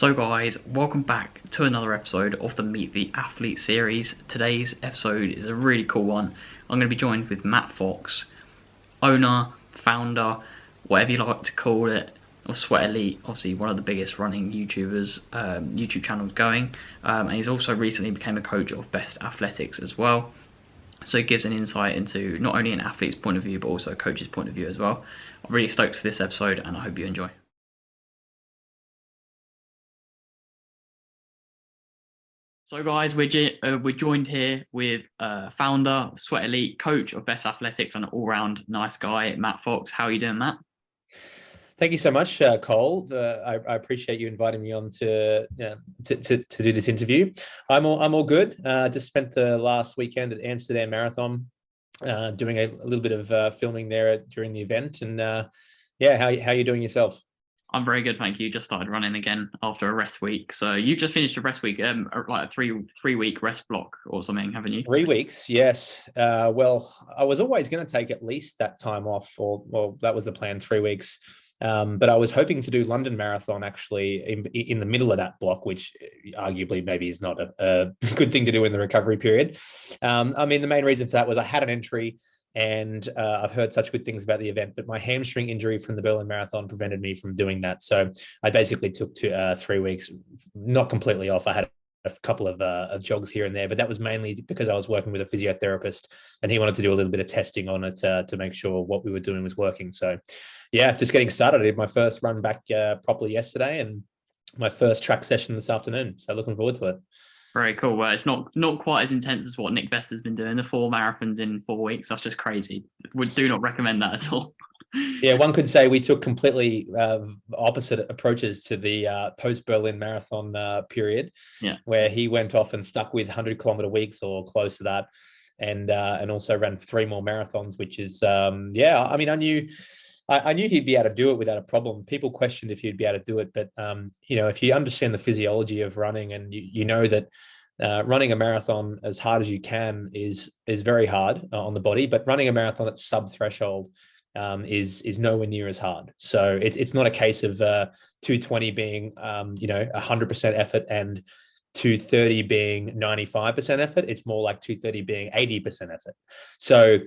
So guys, welcome back to another episode of the Meet the Athlete series. Today's episode is a really cool one. I'm going to be joined with Matt Fox, owner, founder, whatever you like to call it, of Sweat Elite, obviously one of the biggest running YouTubers, YouTube channels going. And he's also recently became a coach of Best Athletics as well. So it gives an insight into not only an athlete's point of view, but also a coach's point of view as well. I'm really stoked for this episode and I hope you enjoy. So guys, we're joined here with founder of Sweat Elite, coach of Best Athletics, and an all-round nice guy, Matt Fox. How are you doing, Matt? Thank you so much, Cole. I appreciate you inviting me on to do this interview. I'm all good. Just spent the last weekend at Amsterdam Marathon, doing a little bit of filming there during the event. And yeah, how are you doing yourself? I'm very good, thank you. Just started running again after a rest week. So you just finished a rest week, like a three-week rest block or something, haven't you? 3 weeks, yes. Well, I was always going to take at least that time off, or well, that was the plan, 3 weeks. But I was hoping to do London Marathon actually in the middle of that block, which arguably maybe is not a good thing to do in the recovery period. I mean, the main reason for that was I had an entry and I've heard such good things about the event, but my hamstring injury from the Berlin Marathon prevented me from doing that. So I basically took 3 weeks, not completely off. I had a couple of jogs here and there, but that was mainly because I was working with a physiotherapist and he wanted to do a little bit of testing on it to make sure what we were doing was working. So yeah, just getting started. I did my first run back properly yesterday and my first track session this afternoon. So looking forward to it. Very cool. Well, it's not quite as intense as what Nick Best has been doing. The 4 marathons in 4 weeks. That's just crazy. Do not recommend that at all. Yeah, one could say we took completely opposite approaches to the post-Berlin Marathon period, yeah, where he went off and stuck with 100-kilometer weeks or close to that, and also ran 3 more marathons, which is yeah. I mean, I knew he'd be able to do it without a problem. People questioned if he'd be able to do it, but you know, if you understand the physiology of running and you know that running a marathon as hard as you can is very hard on the body, but running a marathon at sub threshold is nowhere near as hard. So it's not a case of 220 being 100% effort and 230 being 95% effort. It's more like 230 being 80% effort. So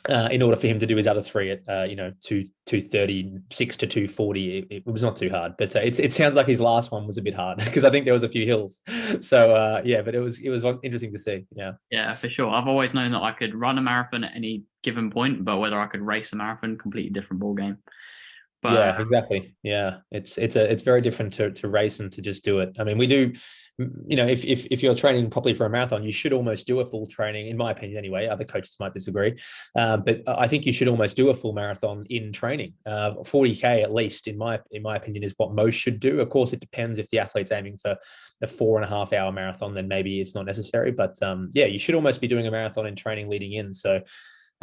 in order for him to do his other 3 at 236 to 240, it was not too hard. But it sounds like his last one was a bit hard because I think there was a few hills. So yeah, but it was interesting to see. Yeah, for sure. I've always known that I could run a marathon at any given point, but whether I could race a marathon, completely different ball game. But yeah, exactly. Yeah, it's very different to race and to just do it. I mean, we do, if you're training properly for a marathon, you should almost do a full training, in my opinion anyway. Other coaches might disagree, but I think you should almost do a full marathon in training. 40K at least, in my opinion, is what most should do. Of course, it depends if the athlete's aiming for a 4.5 hour marathon, then maybe it's not necessary. But yeah, you should almost be doing a marathon in training leading in. So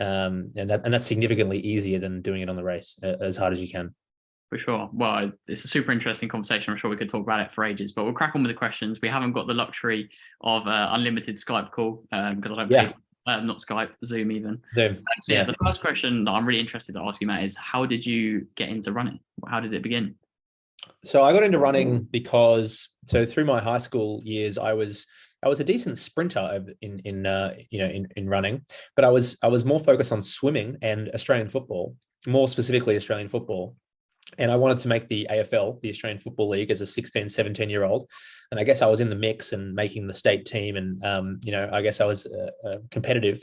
and that's significantly easier than doing it on the race as hard as you can. for sure. Well, it's a super interesting conversation. I'm sure we could talk about it for ages, but we'll crack on with the questions. We haven't got the luxury of unlimited Skype call because I don't pay, not Skype, Zoom even. Zoom. So yeah, the first question that I'm really interested to ask you, Matt, is how did you get into running? How did it begin? So I got into running because through my high school years, I was a decent sprinter in running, but I was more focused on swimming and Australian football, more specifically Australian football. And I wanted to make the AFL, the Australian Football League, as a 16, 17-year-old. And I guess I was in the mix and making the state team. And, I guess I was competitive.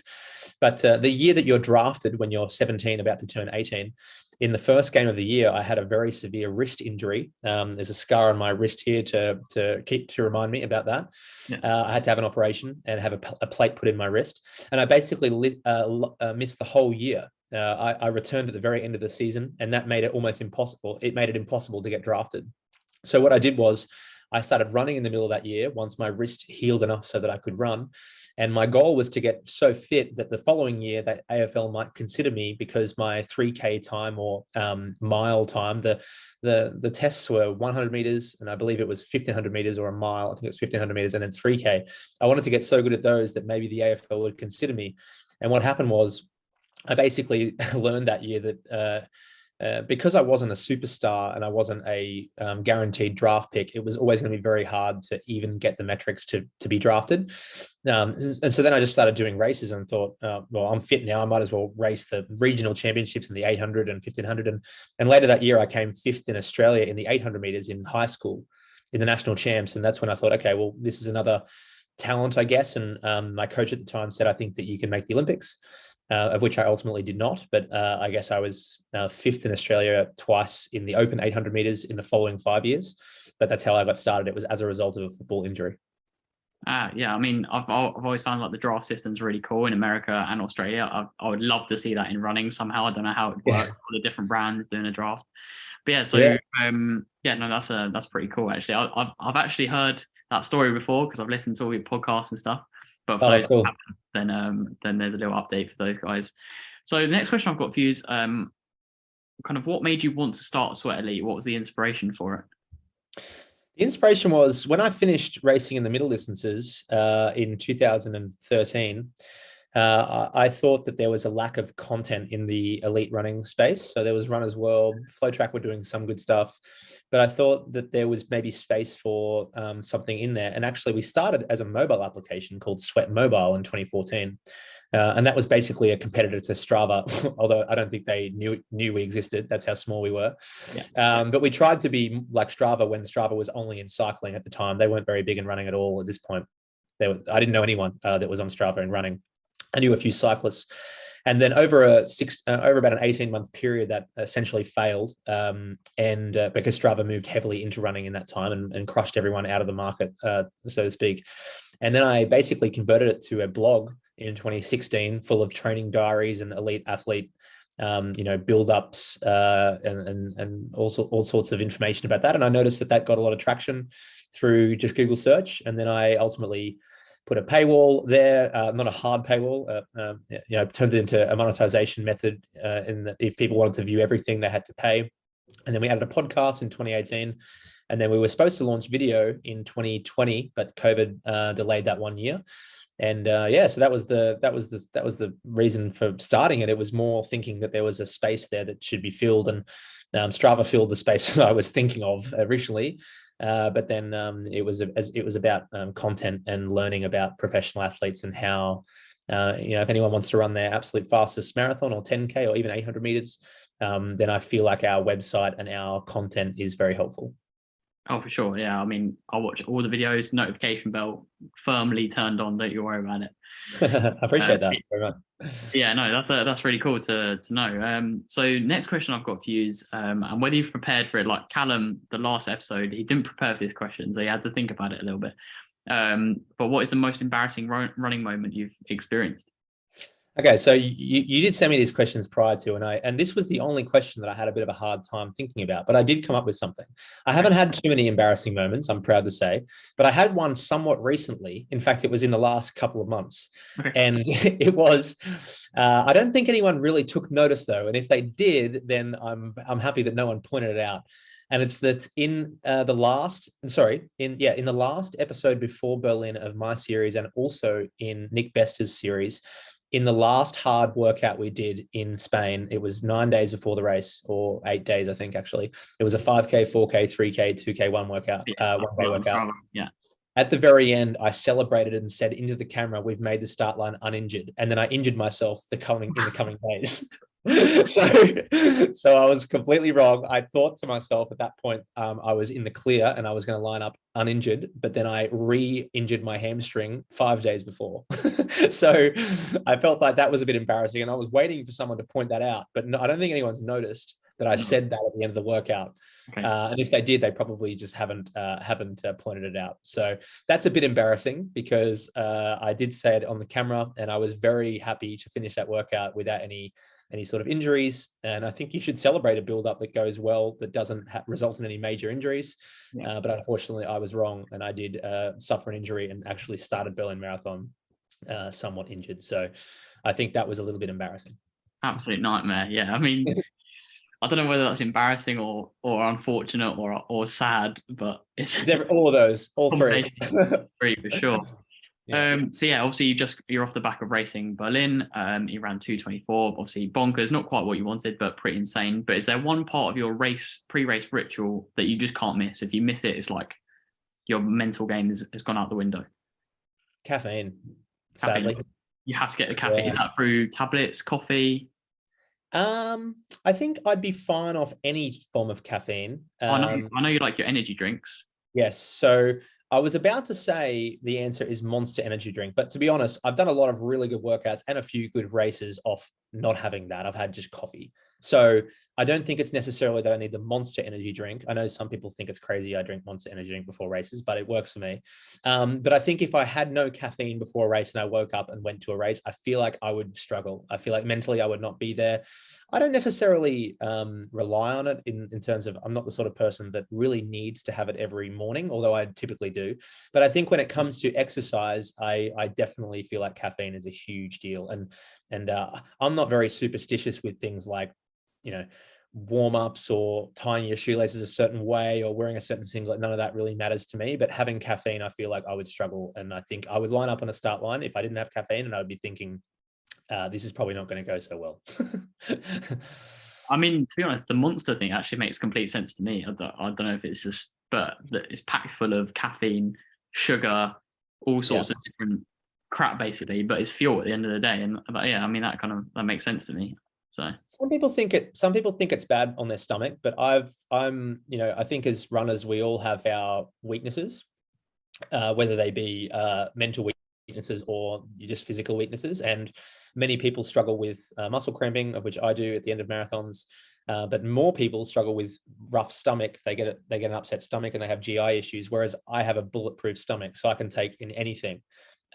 But the year that you're drafted, when you're 17, about to turn 18, in the first game of the year, I had a very severe wrist injury. There's a scar on my wrist here to remind me about that. Yeah. I had to have an operation and have a plate put in my wrist. And I basically missed the whole year. I returned at the very end of the season, and that made it almost impossible. It made it impossible to get drafted. So what I did was I started running in the middle of that year once my wrist healed enough so that I could run. And my goal was to get so fit that the following year that AFL might consider me, because my 3K time or mile time, the tests were 100 meters, and I believe it was 1500 meters or a mile. I think it was 1500 meters, and then 3K. I wanted to get so good at those that maybe the AFL would consider me. And what happened was I basically learned that year that because I wasn't a superstar and I wasn't a guaranteed draft pick, it was always going to be very hard to even get the metrics to be drafted. And so then I just started doing races and thought, well, I'm fit now. I might as well race the regional championships in the 800 and 1500. And later that year, I came fifth in Australia in the 800 meters in high school in the national champs. And that's when I thought, okay, well, this is another talent, I guess. And my coach at the time said, I think that you can make the Olympics. Of which I ultimately did not. But I guess I was fifth in Australia twice in the open 800 meters in the following 5 years. But that's how I got started. It was as a result of a football injury. Yeah, I mean, I've always found like the draft system's really cool in America and Australia. I would love to see that in running somehow. I don't know how it works, all the different brands doing a draft. But yeah, so no, that's pretty cool actually. I've actually heard that story before because I've listened to all your podcasts and stuff. But for those cool. then there's a little update for those guys. So the next question I've got for you is kind of what made you want to start Sweat Elite? What was the inspiration for it? The inspiration was when I finished racing in the middle distances in 2013. I thought that there was a lack of content in the elite running space. So there was Runners World, FlowTrack were doing some good stuff, but I thought that there was maybe space for something in there. And actually we started as a mobile application called Sweat Mobile in 2014. And that was basically a competitor to Strava, although I don't think they knew we existed. That's how small we were. Yeah. But we tried to be like Strava when Strava was only in cycling at the time. They weren't very big in running at all at this point. I didn't know anyone that was on Strava in running. I knew a few cyclists, and then over about an 18-month period, that essentially failed, and because Strava moved heavily into running in that time and crushed everyone out of the market, so to speak. And then I basically converted it to a blog in 2016, full of training diaries and elite athlete, build-ups and all sorts of information about that. And I noticed that got a lot of traction through just Google search, and then I ultimately put a paywall there, not a hard paywall, turned it into a monetization method in that if people wanted to view everything, they had to pay. And then we added a podcast in 2018. And then we were supposed to launch video in 2020, but COVID delayed that 1 year. And so that was the reason for starting it. It was more thinking that there was a space there that should be filled, and Strava filled the space that I was thinking of originally. But then it was about content and learning about professional athletes and how, if anyone wants to run their absolute fastest marathon or 10K or even 800 meters, then I feel like our website and our content is very helpful. Oh, for sure. Yeah. I mean, I'll watch all the videos, notification bell firmly turned on. Don't you worry about it. I appreciate that very much. Yeah, no, that's really cool to know. So next question I've got for you is, and whether you've prepared for it, like Callum, the last episode, he didn't prepare for this question, so he had to think about it a little bit. But what is the most embarrassing running moment you've experienced? Okay, so you did send me these questions prior to, and this was the only question that I had a bit of a hard time thinking about, but I did come up with something. I haven't had too many embarrassing moments, I'm proud to say, but I had one somewhat recently. In fact, it was in the last couple of months. Okay. And it was, I don't think anyone really took notice though. And if they did, then I'm happy that no one pointed it out. And it's that in the last episode before Berlin of my series, and also in Nick Bester's series, in the last hard workout we did in Spain, it was 9 days before the race, or 8 days, I think, actually. It was a 5K, 4K, 3K, 2K, one workout, 1K workout. Yeah. At the very end, I celebrated and said into the camera, "We've made the start line uninjured." And then I injured myself in the coming days. So I was completely wrong. I thought to myself at that point, I was in the clear and I was going to line up uninjured, but then I re-injured my hamstring 5 days before. So I felt like that was a bit embarrassing, and I was waiting for someone to point that out, but no, I don't think anyone's noticed that I said that at the end of the workout. Okay. And if they did, they probably just haven't pointed it out. So that's a bit embarrassing because I did say it on the camera, and I was very happy to finish that workout without any sort of injuries. And I think you should celebrate a build-up that goes well, that doesn't result in any major injuries. Yeah. But unfortunately, I was wrong, and I did suffer an injury and actually started Berlin Marathon somewhat injured. So I think that was a little bit embarrassing. Absolute nightmare. Yeah, I mean, I don't know whether that's embarrassing or unfortunate or sad, but it's all of those, all three. Three for sure. Yeah. So yeah, obviously you're off the back of racing Berlin. You ran 2:24, obviously bonkers, not quite what you wanted, but pretty insane. But is there one part of your pre-race ritual that you just can't miss? If you miss it, it's like your mental game has gone out the window. Caffeine, Caffeine. sadly. You have to get the caffeine. Yeah. Is that through tablets, coffee? I think I'd be fine off any form of caffeine. I know you like your energy drinks. Yes. So I was about to say the answer is Monster Energy drink, but to be honest, I've done a lot of really good workouts and a few good races off not having that. I've had just coffee. So I don't think it's necessarily that I need the Monster Energy drink. I know some people think it's crazy I drink Monster Energy drink before races, but it works for me. But I think if I had no caffeine before a race and I woke up and went to a race, I feel like I would struggle. I feel like mentally I would not be there. I don't necessarily rely on it in terms of I'm not the sort of person that really needs to have it every morning, although I typically do. But I think when it comes to exercise, I definitely feel like caffeine is a huge deal. And I'm not very superstitious with things like, warm-ups or tying your shoelaces a certain way or wearing a certain thing. Like none of that really matters to me. But having caffeine, I feel like I would struggle. And I think I would line up on a start line if I didn't have caffeine, and I would be thinking, this is probably not going to go so well. I mean, to be honest, the monster thing actually makes complete sense to me. I don't know if it's just, but it's packed full of caffeine, sugar, all sorts of different crap, basically. But it's fuel at the end of the day, and but yeah, I mean that makes sense to me. So some people think it's bad on their stomach, but I think as runners we all have our weaknesses, whether they be mental weaknesses or just physical weaknesses. And many people struggle with muscle cramping, of which I do at the end of marathons. But more people struggle with rough stomach. They get an upset stomach and they have GI issues. Whereas I have a bulletproof stomach, so I can take in anything.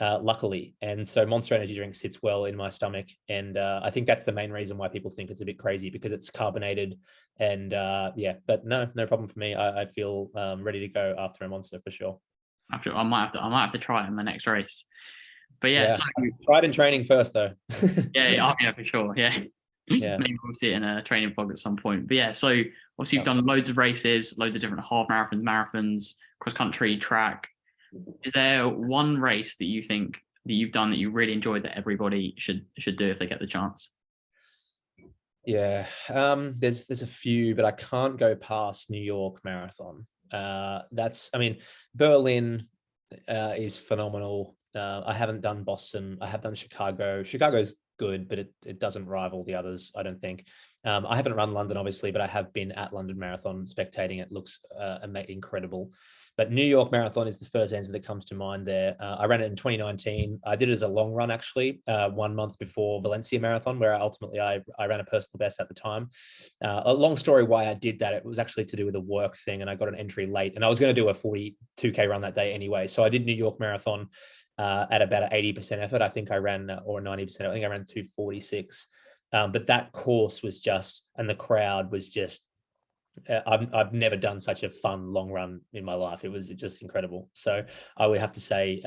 Luckily, and so Monster Energy drink sits well in my stomach, and I think that's the main reason why people think it's a bit crazy, because it's carbonated, and but no problem for me. I feel ready to go after a Monster for sure. I might have to try it in the next race. But yeah, so, try it in training first though. yeah, for sure. Yeah. Yeah. Maybe we'll see it in a training vlog at some point. But yeah, so obviously you've done loads of races, loads of different half marathons, cross country, track. Is there one race that you think that you've done that you really enjoyed that everybody should do if they get the chance? Yeah, there's a few, but I can't go past New York Marathon. Berlin is phenomenal. I haven't done Boston. I have done Chicago. Chicago's good, but it doesn't rival the others, I don't think. I haven't run London, obviously, but I have been at London Marathon spectating. It looks incredible. But New York Marathon is the first answer that comes to mind there. I ran it in 2019. I did it as a long run, actually, 1 month before Valencia Marathon, where ultimately I ran a personal best at the time. A long story why I did that, it was actually to do with a work thing, and I got an entry late. And I was going to do a 42K run that day anyway. So I did New York Marathon at about an 80% effort. I think I ran, or 90%, I think I ran 246. But that course was just, and the crowd was just, I've never done such a fun long run in my life. It was just incredible. So I would have to say,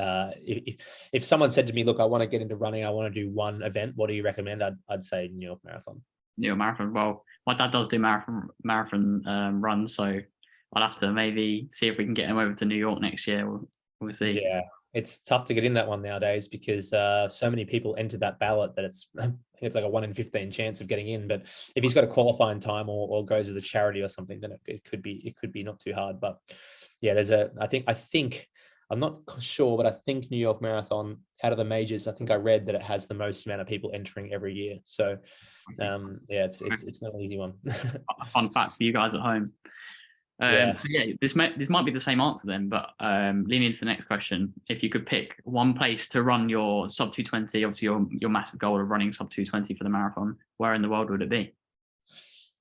if someone said to me, look, I want to get into running, I want to do one event, what do you recommend? I'd say New York Marathon. New York Marathon. Well, my dad does do marathon runs, so I'll have to maybe see if we can get him over to New York next year. We'll see. Yeah, it's tough to get in that one nowadays because so many people enter that ballot that I think it's like a 1 in 15 chance of getting in. But if he's got a qualifying time or goes with a charity or something, then it could be not too hard. But yeah, I think I'm not sure, but I think New York Marathon, out of the majors, I think I read that it has the most amount of people entering every year. So it's not an easy one. A fun fact for you guys at home. So yeah, this might be the same answer then, but leaning into the next question, if you could pick one place to run your sub 220, obviously your massive goal of running sub 220 for the marathon, where in the world would it be?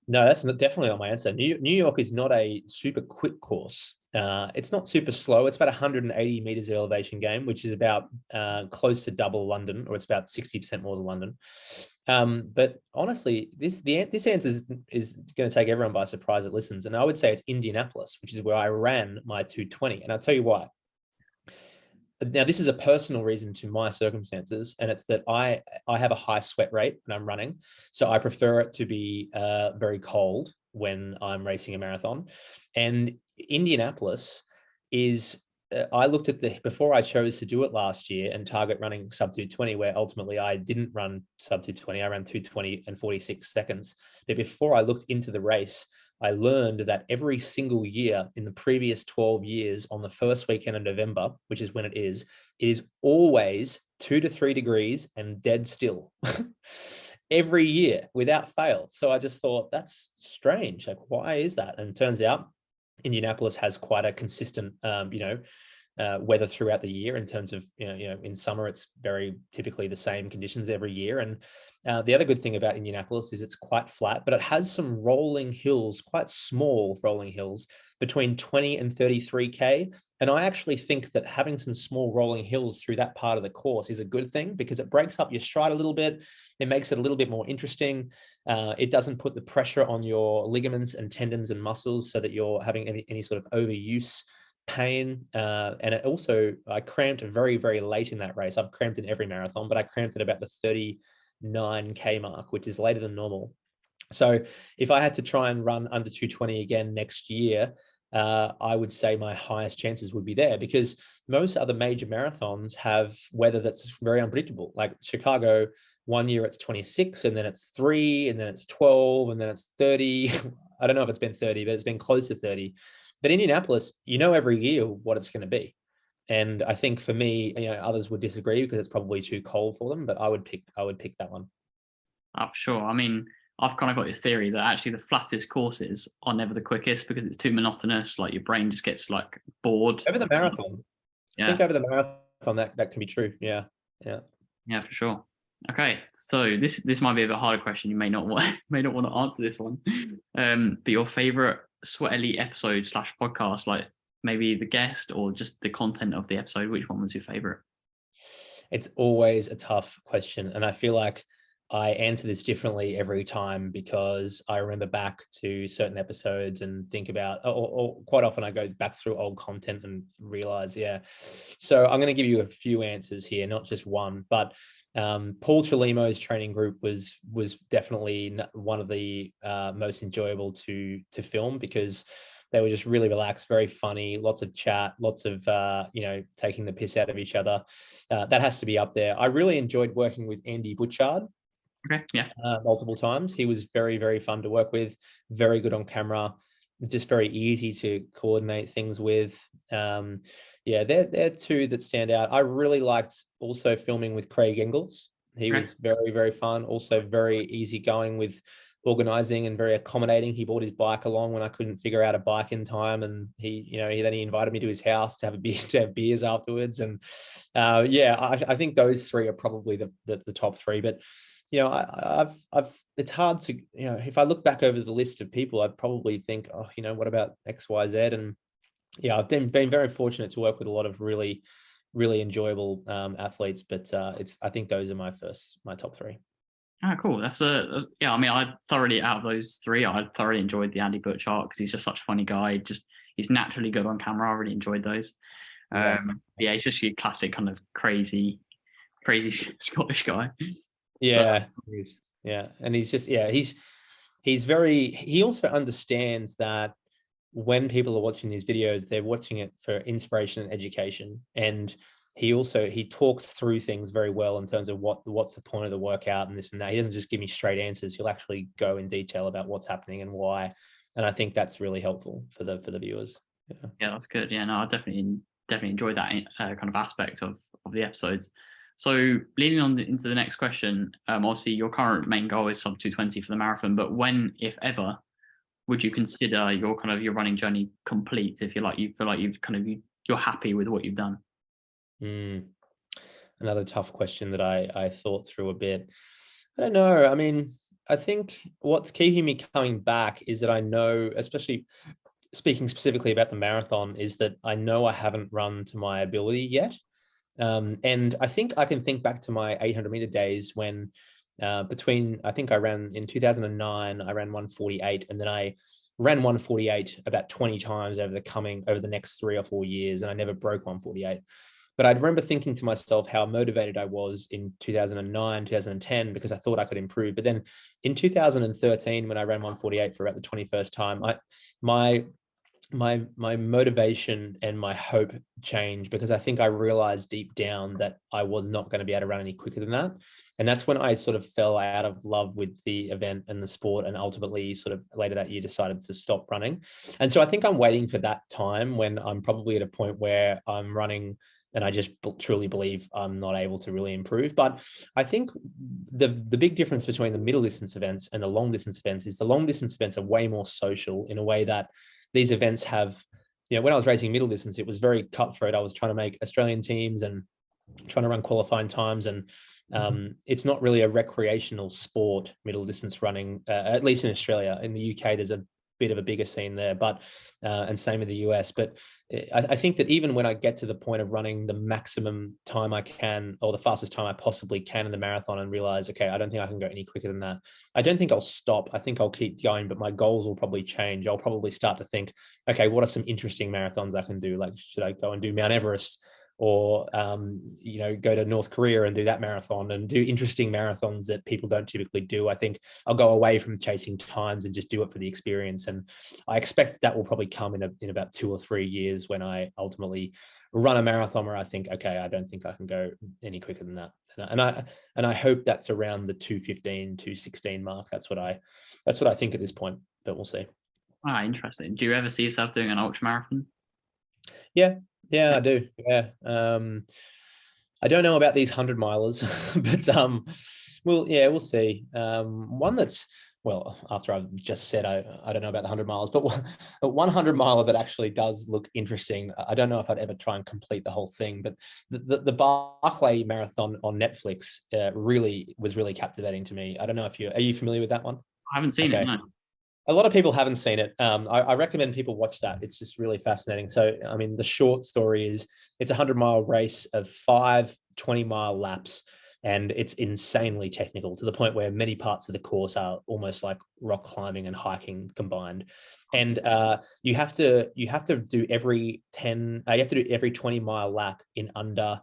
No, that's definitely not my answer. New York is not a super quick course. It's not super slow. It's about 180 meters of elevation gain, which is about close to double London, or it's about 60% more than London. But honestly, this answer is going to take everyone by surprise that listens. And I would say it's Indianapolis, which is where I ran my 220. And I'll tell you why. Now, this is a personal reason to my circumstances, and it's that I have a high sweat rate when I'm running. So I prefer it to be very cold when I'm racing a marathon. And Indianapolis is I looked at before I chose to do it last year and target running sub 220, where ultimately I didn't run sub 220. I ran 220 and 46 seconds. But before I looked into the race, I learned that every single year in the previous 12 years on the first weekend of November, which is when it is always 2 to 3 degrees and dead still every year without fail. So I just thought, that's strange. Like, why is that? And it turns out Indianapolis has quite a consistent, weather throughout the year in terms of, in summer, it's very typically the same conditions every year. And the other good thing about Indianapolis is it's quite flat, but it has some rolling hills, quite small rolling hills between 20 and 33K. And I actually think that having some small rolling hills through that part of the course is a good thing, because it breaks up your stride a little bit. It makes it a little bit more interesting. It doesn't put the pressure on your ligaments and tendons and muscles so that you're having any sort of overuse pain. And it also, I cramped very, very late in that race. I've cramped in every marathon, but I cramped at about the 39K mark, which is later than normal. So if I had to try and run under 220 again next year, I would say my highest chances would be there, because most other major marathons have weather that's very unpredictable. Like Chicago, one year it's 26, and then it's 3, and then it's 12, and then it's 30. I don't know if it's been 30, but it's been close to 30. But Indianapolis, every year what it's going to be. And I think for me, others would disagree because it's probably too cold for them, but I would pick that one. Oh, for sure. I mean, I've kind of got this theory that actually the flattest courses are never the quickest because it's too monotonous. Like your brain just gets like bored. Over the marathon. Yeah. I think over the marathon that can be true. Yeah. Yeah, for sure. Okay, so this might be a bit harder question. You may not want to answer this one. But your favorite Sweat Elite episode / podcast, like maybe the guest or just the content of the episode, which one was your favorite? It's always a tough question, and I feel like I answer this differently every time because I remember back to certain episodes and think about, or quite often I go back through old content and realize, So I'm going to give you a few answers here, not just one, but Paul Chalimo's training group was definitely one of the most enjoyable to film, because they were just really relaxed, very funny, lots of chat, lots of taking the piss out of each other. That has to be up there. I really enjoyed working with Andy Butchard. Okay, yeah. Multiple times. He was very, very fun to work with, very good on camera, just very easy to coordinate things with. They're two that stand out. I really liked also filming with Craig Engels. He was very, very fun, also very easygoing with organizing and very accommodating. He brought his bike along when I couldn't figure out a bike in time, and he invited me to his house to have beers afterwards. And I think those three are probably the top three. But it's hard to, if I look back over the list of people, I'd probably think, what about X, Y, Z? And I've been very fortunate to work with a lot of really, really enjoyable athletes, but I think those are my top three. Oh, cool. That's I mean, out of those three, I thoroughly enjoyed the Andy Butchart because he's just such a funny guy. He's naturally good on camera. I really enjoyed those. He's just your classic kind of crazy Scottish guy. Yeah. And he's just, he also understands that when people are watching these videos, they're watching it for inspiration and education. And he talks through things very well in terms of what's the point of the workout and this and that. He doesn't just give me straight answers. He'll actually go in detail about what's happening and why. And I think that's really helpful for the viewers. Yeah, that's good. Yeah, no, I definitely enjoyed that kind of aspect of the episodes. So leading on into the next question, obviously your current main goal is sub 220 for the marathon, but when, if ever, would you consider your running journey complete? If you feel like you're happy with what you've done? Another tough question that I thought through a bit. I don't know. I mean, I think what's keeping me coming back is that I know, especially speaking specifically about the marathon, is that I know I haven't run to my ability yet. And I think I can think back to my 800-meter days when I think I ran in 2009, I ran 148, and then I ran 148 about 20 times over the next 3 or 4 years, and I never broke 148. But I remember thinking to myself how motivated I was in 2009, 2010, because I thought I could improve. But then in 2013, when I ran 148 for about the 21st time, my motivation and my hope changed, because I think I realized deep down that I was not going to be able to run any quicker than that. And that's when I sort of fell out of love with the event and the sport, and ultimately sort of later that year decided to stop running. And so I think I'm waiting for that time when I'm probably at a point where I'm running and I just truly believe I'm not able to really improve. But I think the big difference between the middle distance events and the long distance events is the long distance events are way more social, in a way that these events have, when I was racing middle distance, it was very cutthroat. I was trying to make Australian teams and trying to run qualifying times. And it's not really a recreational sport, middle distance running, at least in Australia. In the UK, there's a bit of a bigger scene there, but and same in the US. But I think that even when I get to the point of running the maximum time I can, or the fastest time I possibly can in the marathon, and realize, okay, I don't think I can go any quicker than that, I don't think I'll stop. I think I'll keep going, but my goals will probably change. I'll probably start to think, okay, what are some interesting marathons I can do? Like, should I go and do Mount Everest? Or go to North Korea and do that marathon, and do interesting marathons that people don't typically do. I think I'll go away from chasing times and just do it for the experience. And I expect that will probably come in about 2 or 3 years, when I ultimately run a marathon where I think, okay, I don't think I can go any quicker than that. And I hope that's around the 2:15, 2:16 mark. That's what I think at this point, but we'll see. Interesting. Do you ever see yourself doing an ultra marathon? Yeah, I do. Yeah. I don't know about these 100-milers, but we'll see. One that's, well, after I've just said I don't know about the 100 miles, but 100 miler that actually does look interesting. I don't know if I'd ever try and complete the whole thing, but the Barclay Marathon on Netflix was really captivating to me. I don't know if are you familiar with that one? I haven't seen it, no. A lot of people haven't seen it. I recommend people watch that. It's just really fascinating. So, I mean, the short story is it's a 100-mile race of 5 20-mile laps, and it's insanely technical, to the point where many parts of the course are almost like rock climbing and hiking combined. And you have to do every 20-mile lap in under,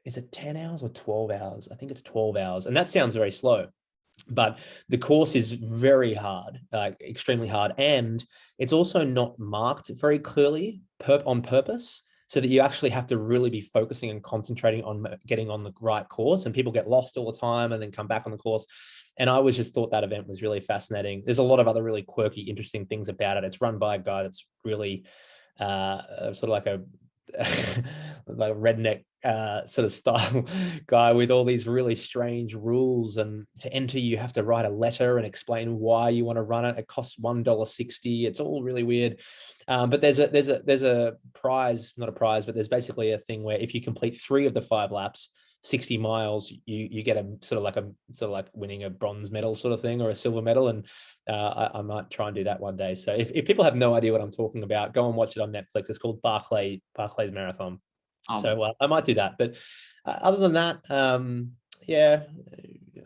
is it 10 hours or 12 hours? I think it's 12 hours. And that sounds very slow, but the course is very hard, extremely hard. And it's also not marked very clearly on purpose, so that you actually have to really be focusing and concentrating on getting on the right course. And people get lost all the time and then come back on the course. And I just thought that event was really fascinating. There's a lot of other really quirky, interesting things about it. It's run by a guy that's really sort of like a like a redneck sort of style guy, with all these really strange rules. And to enter, you have to write a letter and explain why you want to run it. It costs $1.60. It's all really weird. But there's a prize, not a prize, but there's basically a thing where if you complete 3 of the 5 laps, 60 miles, you get a sort of like winning a bronze medal sort of thing, or a silver medal. And I might try and do that one day. So if people have no idea what I'm talking about, go and watch it on Netflix. It's called Barclay's Marathon. So I might do that. But other than that, yeah,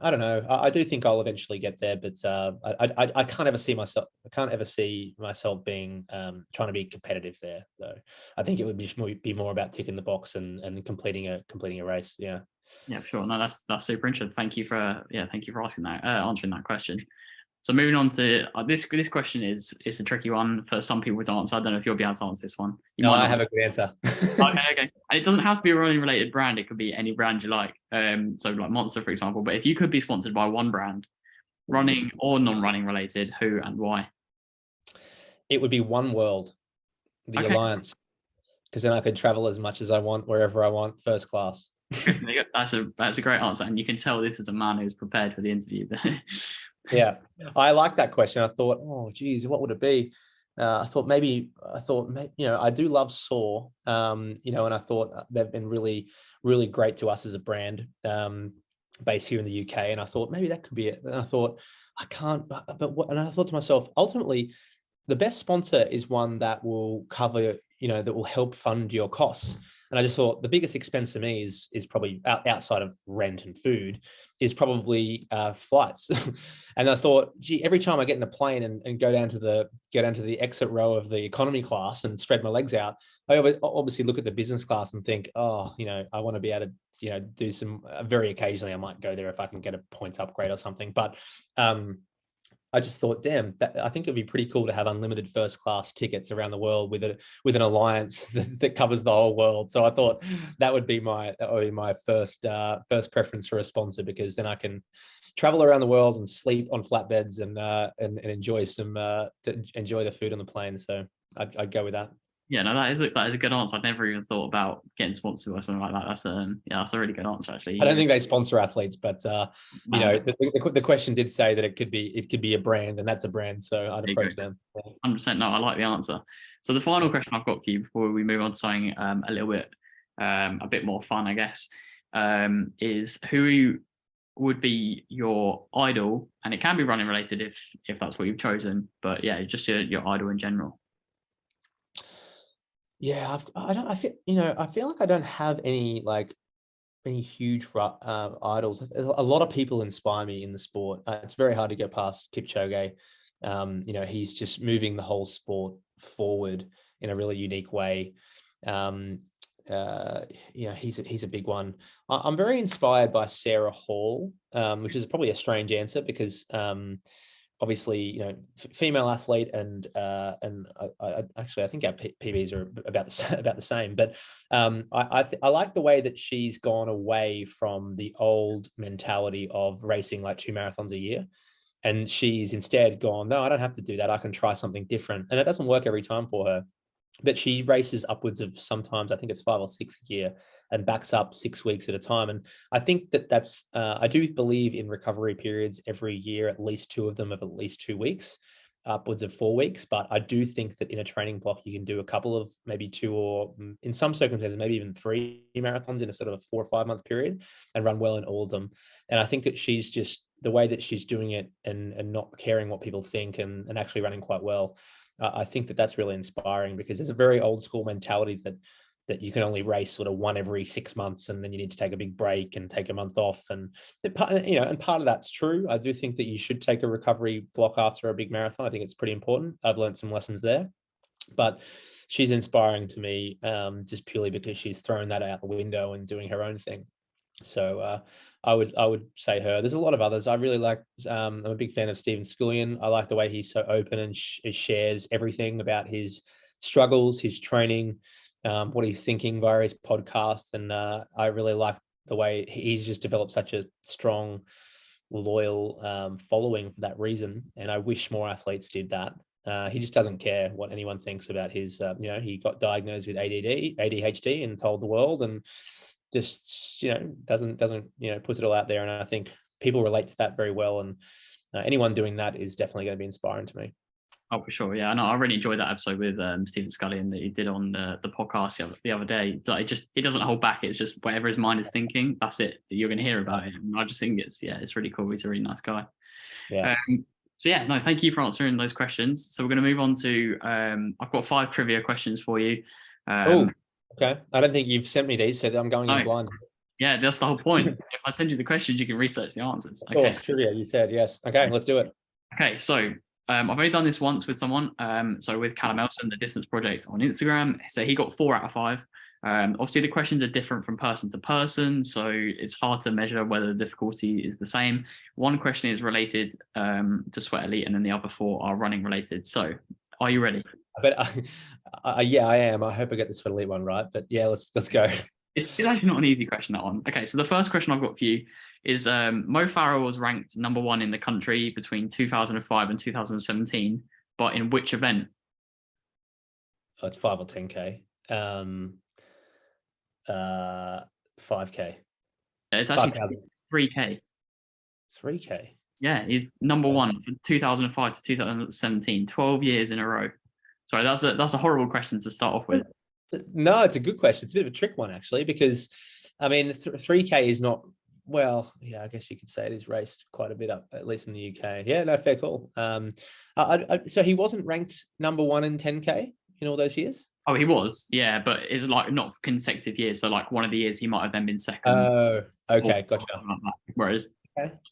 I don't know. I do think I'll eventually get there, but I can't ever see myself. I can't ever see myself being trying to be competitive there. So I think it would be more about ticking the box and completing a race. Yeah. Yeah, sure. No, that's super interesting. Thank you for asking that, answering that question. So moving on to this question it's a tricky one for some people to answer. I don't know if you'll be able to answer this one. No, I have a good answer. Okay. And it doesn't have to be a running related brand. It could be any brand you like. So like Monster, for example. But if you could be sponsored by one brand, running or non-running related, who and why? It would be One World, the Alliance, because then I could travel as much as I want, wherever I want, first class. That's a great answer, and you can tell this is a man who's prepared for the interview. Yeah, I like that question. I thought, oh, geez, what would it be? I thought maybe, I do love Saw, and I thought they've been really, really great to us as a brand, based here in the UK. And I thought maybe that could be it. And I thought, I can't, but what? And I thought to myself, ultimately, the best sponsor is one that will cover, that will help fund your costs. And I just thought the biggest expense to me is probably outside of rent and food is probably flights. And I thought, gee, every time I get in a plane and go down to the exit row of the economy class and spread my legs out, I obviously look at the business class and think, oh, I want to be able to, do some, very occasionally I might go there if I can get a points upgrade or something. But I just thought, damn, I think it'd be pretty cool to have unlimited first class tickets around the world with an alliance that covers the whole world. So I thought that would be my first preference for a sponsor, because then I can travel around the world and sleep on flatbeds and enjoy enjoy the food on the plane. So I'd go with that. Yeah, no, that is a good answer. I'd never even thought about getting sponsored or something like that. That's a really good answer, actually. I don't think they sponsor athletes, but you know, the question did say that it could be a brand, and that's a brand. So I'd approach them. 100%. No, I like the answer. So the final question I've got for you before we move on to something a little bit a bit more fun, I guess, is who would be your idol, and it can be running related if that's what you've chosen. But yeah, just your idol in general. Yeah, I feel like I don't have any huge idols. A lot of people inspire me in the sport. It's very hard to go past Kipchoge. He's just moving the whole sport forward in a really unique way. He's a big one. I'm very inspired by Sarah Hall, which is probably a strange answer because obviously, female athlete, and I actually I think our PBs are about the same. But I like the way that she's gone away from the old mentality of racing like 2 marathons a year, and she's instead gone, no, I don't have to do that. I can try something different, and it doesn't work every time for her. But she races upwards of, sometimes I think it's 5 or 6 a year, and backs up 6 weeks at a time. And I think that's I do believe in recovery periods every year, at least 2 of them of at least 2 weeks, upwards of 4 weeks. But I do think that in a training block, you can do a couple of maybe 2, or in some circumstances, maybe even 3 marathons in a sort of a 4 or 5 month period, and run well in all of them. And I think that she's just, the way that she's doing it, and not caring what people think, and actually running quite well. I think that that's really inspiring, because there's a very old school mentality that you can only race sort of one every 6 months, and then you need to take a big break and take a month off. And part of that's true. I do think that you should take a recovery block after a big marathon. I think it's pretty important. I've learned some lessons there, but she's inspiring to me, just purely because she's thrown that out the window and doing her own thing. So I would say her. There's a lot of others I really like. I'm a big fan of Stephen Scullion. I like the way he's so open and shares everything about his struggles, his training, what he's thinking via his podcast. And I really like the way he's just developed such a strong, loyal following for that reason. And I wish more athletes did that. He just doesn't care what anyone thinks about his, he got diagnosed with ADHD and told the world, and just, doesn't puts it all out there. And I think people relate to that very well. And anyone doing that is definitely going to be inspiring to me. Oh, for sure. Yeah, I know. I really enjoyed that episode with Stephen Scullion that he did on the podcast the other day. Like, it doesn't hold back. It's just whatever his mind is thinking, that's it. You're going to hear about it. And I just think it's really cool. He's a really nice guy. Yeah. Thank you for answering those questions. So we're going to move on to, I've got 5 trivia questions for you. Okay. I don't think you've sent me these, so I'm going in blind. Yeah, that's the whole point. If I send you the questions, you can research the answers. Okay. Of course, trivia, you said, yes. Okay, let's do it. Okay, so I've only done this once with someone. So with Callum Elson, the Distance Project on Instagram. So he got 4 out of 5. Obviously, the questions are different from person to person, so it's hard to measure whether the difficulty is the same. One question is related to Sweat Elite, and then the other 4 are running related. So, are you ready? Yeah, I am. I hope I get the Sweat Elite one right. But yeah, let's go. It's actually not an easy question, that one. Okay, so the first question I've got for you is Mo Farah was ranked number 1 in the country between 2005 and 2017, but in which event? Oh, it's 5 or 10K. 5K. It's actually 3K. 3K. Yeah, he's number 1 from 2005 to 2017, 12 years in a row. Sorry, that's a horrible question to start off with. No, it's a good question. It's a bit of a trick one, actually, because, I mean, 3K is not, well, yeah, I guess you could say it is raced quite a bit up, at least in the UK. Yeah, no, fair call. So he wasn't ranked number 1 in 10K in all those years? Oh, he was, yeah, but it's like not consecutive years. So like one of the years he might have then been second. Oh, okay, gotcha. Like Whereas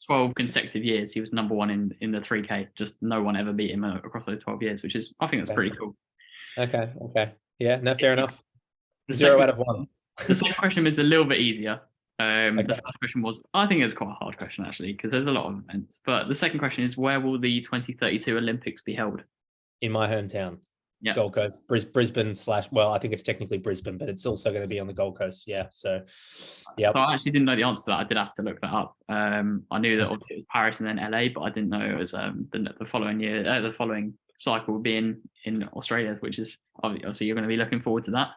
12 consecutive years he was number 1 in the 3K. Just no one ever beat him across those 12 years, which is, I think that's pretty cool. Okay. Yeah, no, fair enough. The 0 out of 1. The second question is a little bit easier. The Okay. first question was, I think it's quite a hard question actually, because there's a lot of events. But the second question is, where will the 2032 Olympics be held? In my hometown, Yeah. Gold Coast, Brisbane slash. Well, I think it's technically Brisbane, but it's also going to be on the Gold Coast. Yeah. So, yeah. So I actually didn't know the answer to that. I did have to look that up. I knew that obviously it was Paris and then LA, but I didn't know it was the following year, the following cycle would be in Australia, which is obviously you're going to be looking forward to that.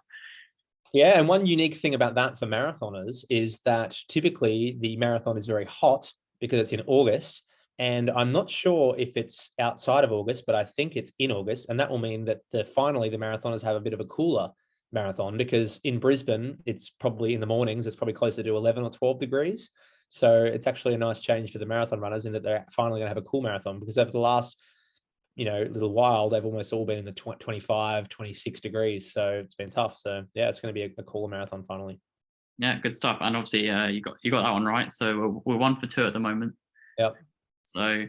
Yeah, and one unique thing about that for marathoners is that typically the marathon is very hot because it's in August. And I'm not sure if it's outside of August, but I think it's in August. And that will mean that finally the marathoners have a bit of a cooler marathon, because in Brisbane, it's probably in the mornings, it's probably closer to 11 or 12 degrees. So it's actually a nice change for the marathon runners in that they're finally going to have a cool marathon, because over the last little while, they've almost all been in the 25, 26 degrees. So it's been tough. So yeah, it's going to be a cooler marathon finally. Yeah, good stuff. And obviously, you got that one right. So we're 1 for 2 at the moment. Yep. So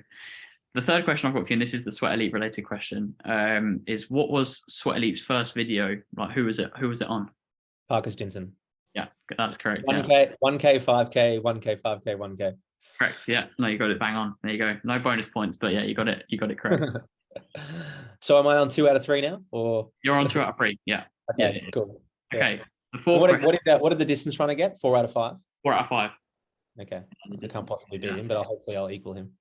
the third question I've got for you, and this is the Sweat Elite related question, is what was Sweat Elite's first video? Like, who was it on? Parker Stinson. Yeah, that's correct. 1K, yeah. 1K, 5K, 1K, 5K, 1K. Correct. Yeah. No, you got it bang on. There you go. No bonus points, but yeah, you got it correct. So am I on 2 out of 3 now, or you're on 2 out of 3? Yeah. Okay, yeah. cool. Okay. Yeah. The fourth. What did the distance runner get? 4 out of 5. 4 out of 5. Okay, I can't possibly beat him, but hopefully I'll equal him.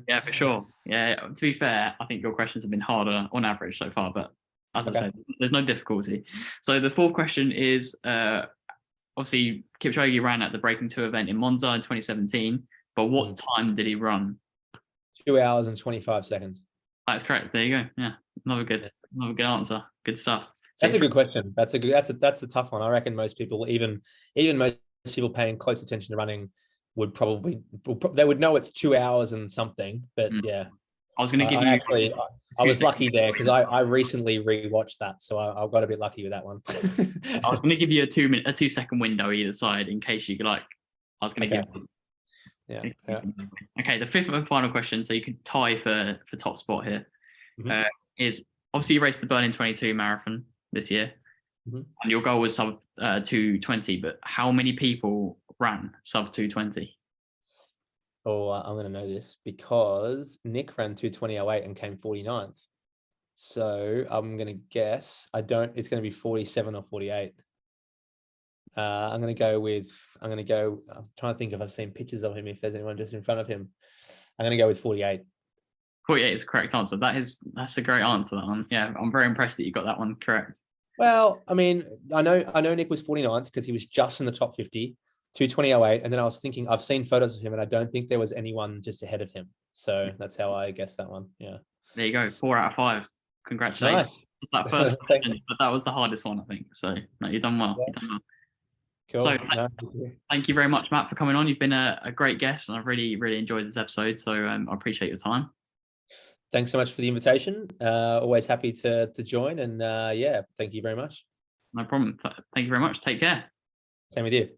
Yeah, for sure. Yeah, to be fair, I think your questions have been harder on average so far, but as I said, there's no difficulty. So the fourth question is, obviously Kipchoge ran at the Breaking 2 event in Monza in 2017, but what time did he run? 2 hours and 25 seconds. That's correct. There you go. Yeah, another good answer. Good stuff. That's a good question. That's a tough one. I reckon most people, even most people paying close attention to running, they would know it's 2 hours and something. But yeah, I was going to give you. I was lucky there because I recently rewatched that, so I got a bit lucky with that one. I was going to give you a 2-second window either side in case you like. I was going to give. Yeah. Okay, the fifth and final question, so you could tie for top spot here, is obviously you raced the Berlin 22 marathon this year, and your goal was sub 220, but how many people ran sub 220? Oh, I'm going to know this because Nick ran 220.08 and came 49th. So I'm going to guess it's going to be 47 or 48. I'm trying to think if I've seen pictures of him, if there's anyone just in front of him. I'm going to go with 48. 48 is the correct answer. That's a great answer, that one. Yeah, I'm very impressed that you got that one correct. Well, I mean, I know Nick was 49th because he was just in the top 50, 220.08. And then I was thinking, I've seen photos of him and I don't think there was anyone just ahead of him. So that's how I guessed that one. Yeah. There you go. 4 out of 5. Congratulations. Nice. It's that first question, but that was the hardest one, I think. So no, you've done well. Yeah. You've done well. Cool. So thank you very much, Matt, for coming on. You've been a great guest, and I've really, really enjoyed this episode. So I appreciate your time. Thanks so much for the invitation. Always happy to join, and thank you very much. No problem. Thank you very much. Take care. Same with you.